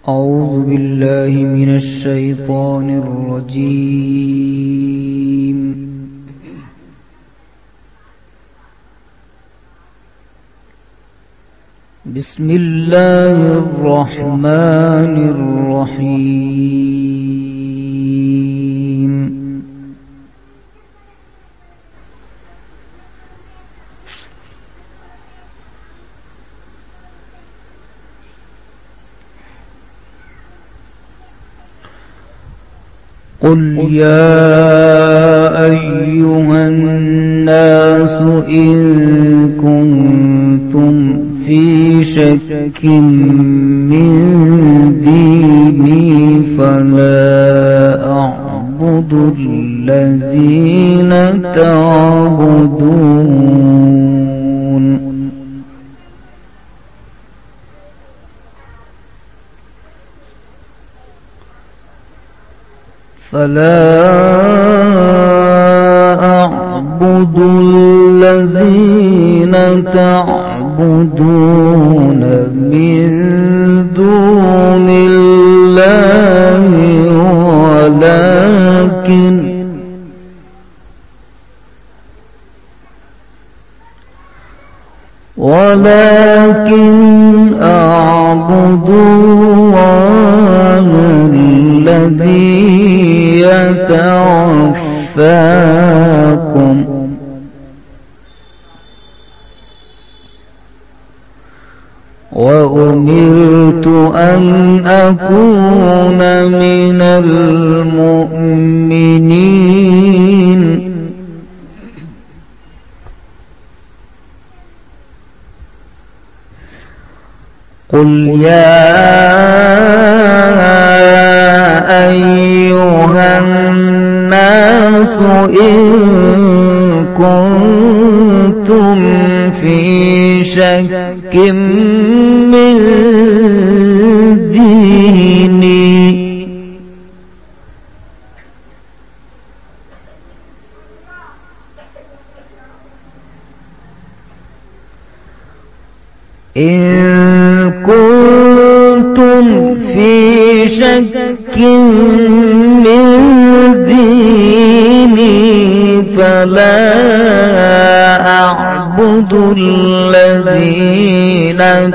أعوذ بالله من الشيطان الرجيم. بسم الله الرحمن الرحيم. قل يا أيها الناس إن كنتم في شك من ديني فلا أعبد الذين تعبدون فلا أعبد الذين تعبدون من دون الله ولكن أعبد الله الذي يتوفاكم وأمرت أن أكون من المؤمنين. قل يا أيها الناس إن كنتم في شك من ديني إن كنتم في شك من ديني فلا أعبد الذين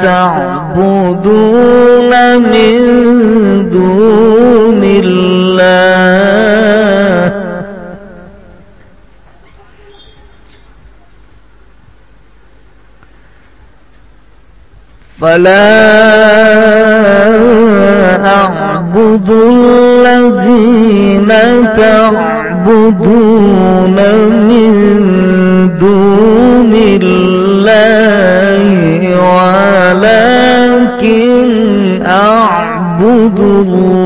تعبدون من دون الله فلا أعبد الذين تعبدون من دون الله ولكن أعبد الله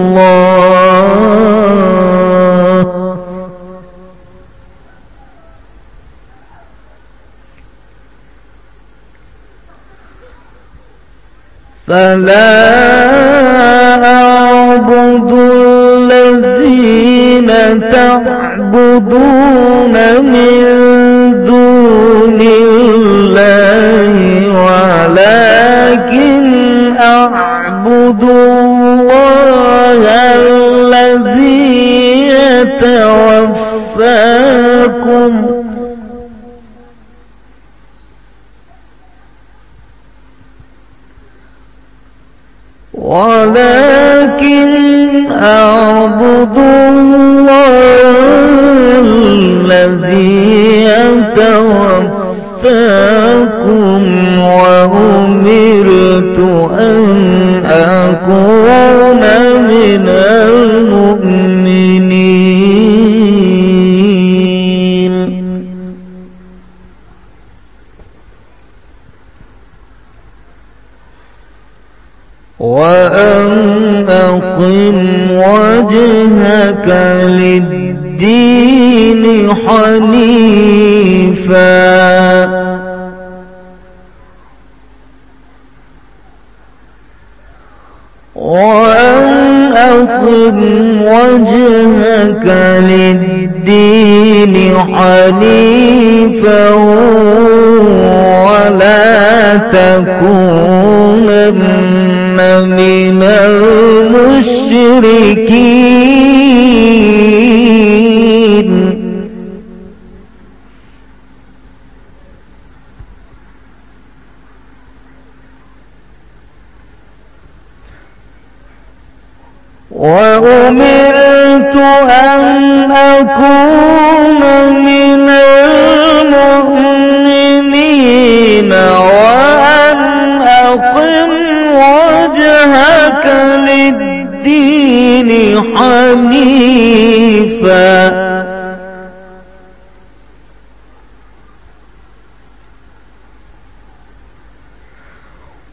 فلا أعبد الذين تعبدون من دون الله ولكن أعبد الله الذي يتوفاكم ولكن أعبد الله الذي يتوفاكم وأمرت أن أكون من المؤمنين. وأن أقم وجهك للدين حنيفا وأن أقم وجهك للدين حنيفا ولا تكن من المشركين وأمرت أن أكون من المؤمنين وأن أقم وجهك للدين حنيفا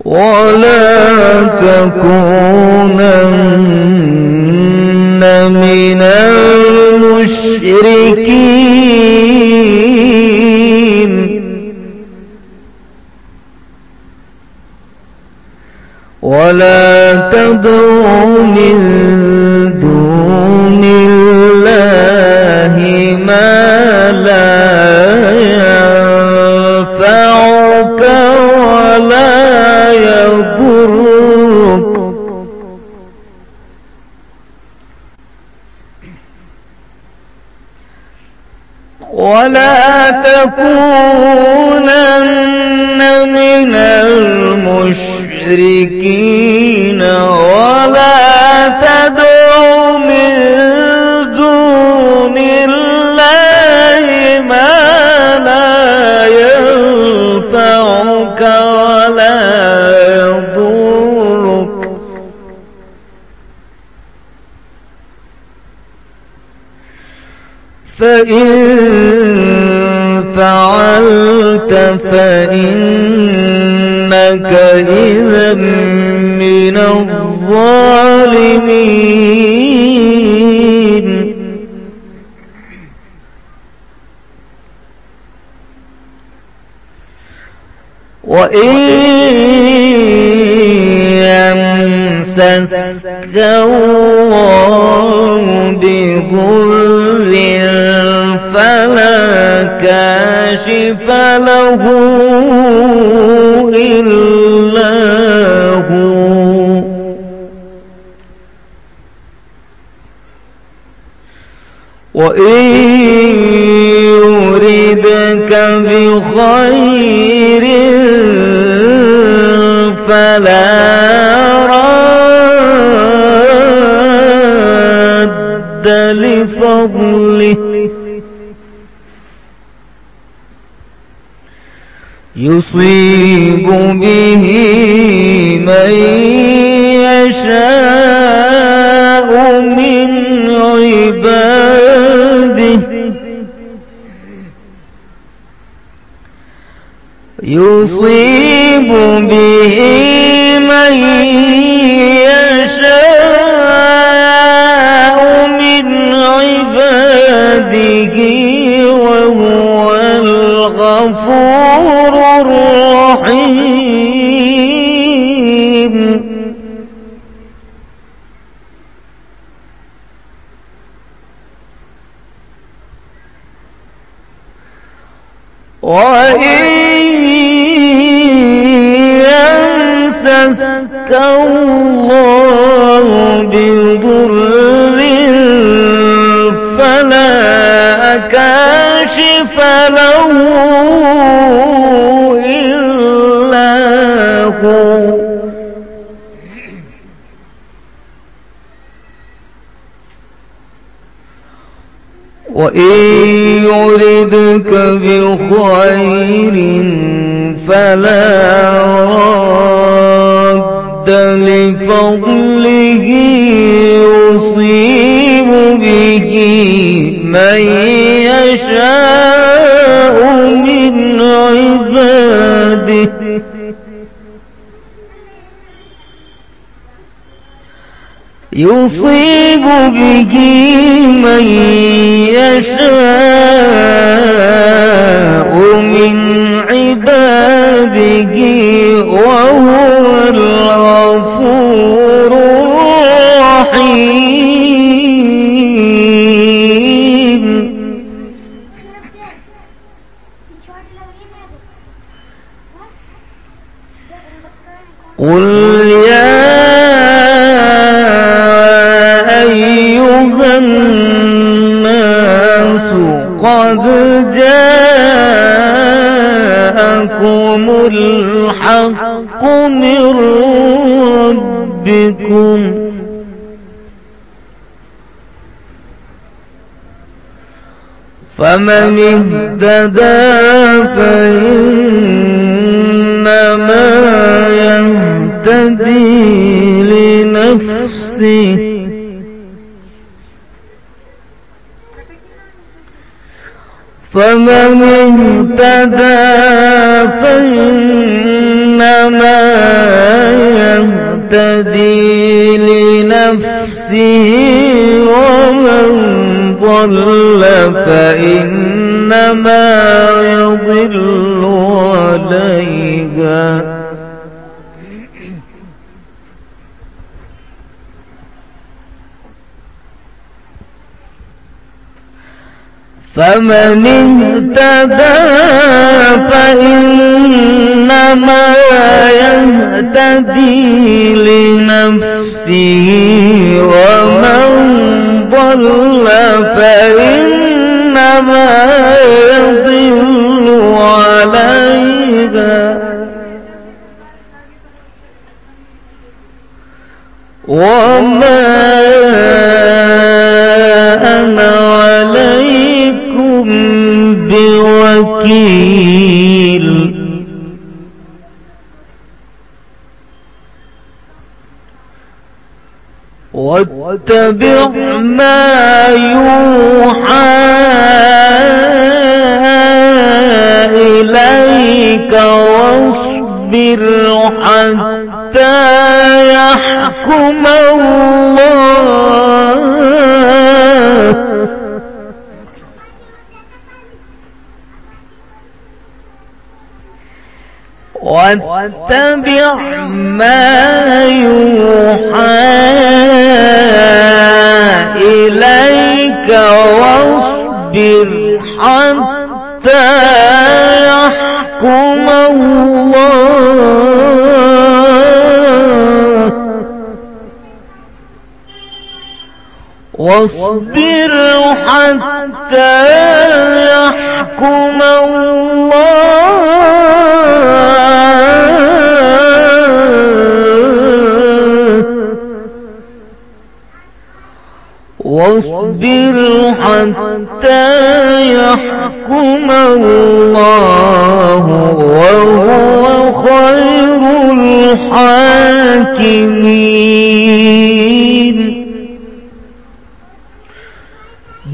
ولا تكونن من المشركين ولا تدع من دون الله ما لا ينفعك ولا يضرك ولا تكونن من المشركين ولا تدع من دون الله ما لا ينفعك ولا يضرك فإن فعلت فإنك إذا من الظالمين وإن يمسسك الله بضر فلا كاشف له إلا هو وإن يردك بخير فلا راد لفضله يصيب به من يشاء من عباده يصيب به من يشاء من عباده وهو الغفور الرحيم وإن يمسسك الله بضر فلا كاشف له إلا هو وإن يردك بخير فلا راد لفضله يصيب به من يشاء من عباده يصيب به من يشاء من عباده وهو الغفور الرحيم قل ربكم فمن اهتدى فإنما يهتدي لنفسه فمن اهتدى فإنما يهتدي لنفسه ومن ضل فإنما يضل عليها فمن اهتدى فإنما يهتدي لنفسه ومن ضل فإنما يضل عليها وما أنا عليكم بوكيل واتبع ما يوحى إليك واصبر حتى يحكم الله واتبع ما يوحى إليك واصبر حتى يحكم الله واصبر حتى يحكم واصبر حتى يحكم الله وهو خير الحاكمين.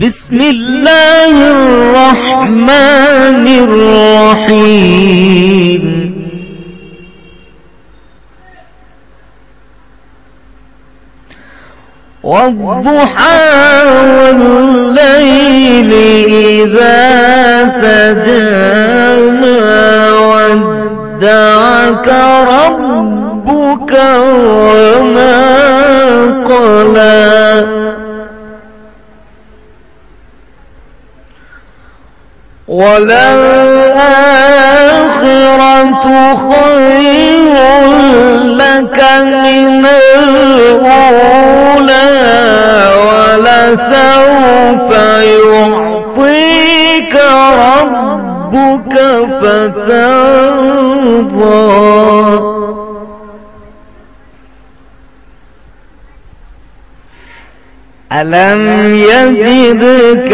بسم الله الرحمن الرحيم. والضحى والليل إذا سجى ما ودعك ربك وما قلى وللآخرة خير لك من الأولى ولسوف يعطيك ربك فترضى. ألم يجدك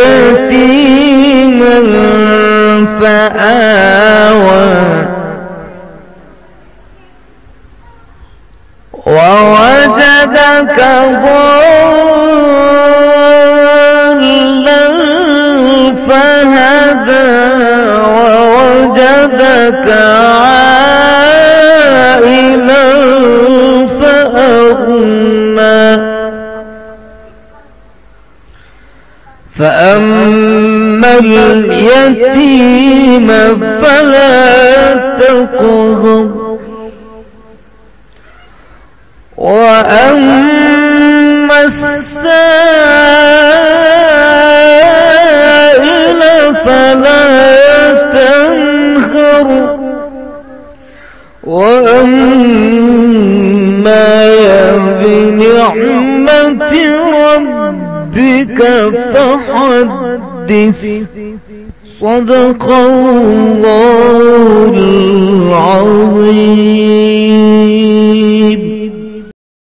يتيما فآوى ووجدك ضالا فهدى ووجدك عائلا فأغنى فأما اليتيم فلا تقهر وأما السائل فلا تنهر وأما بنعمة ربك فحدث. صدق الله العظيم.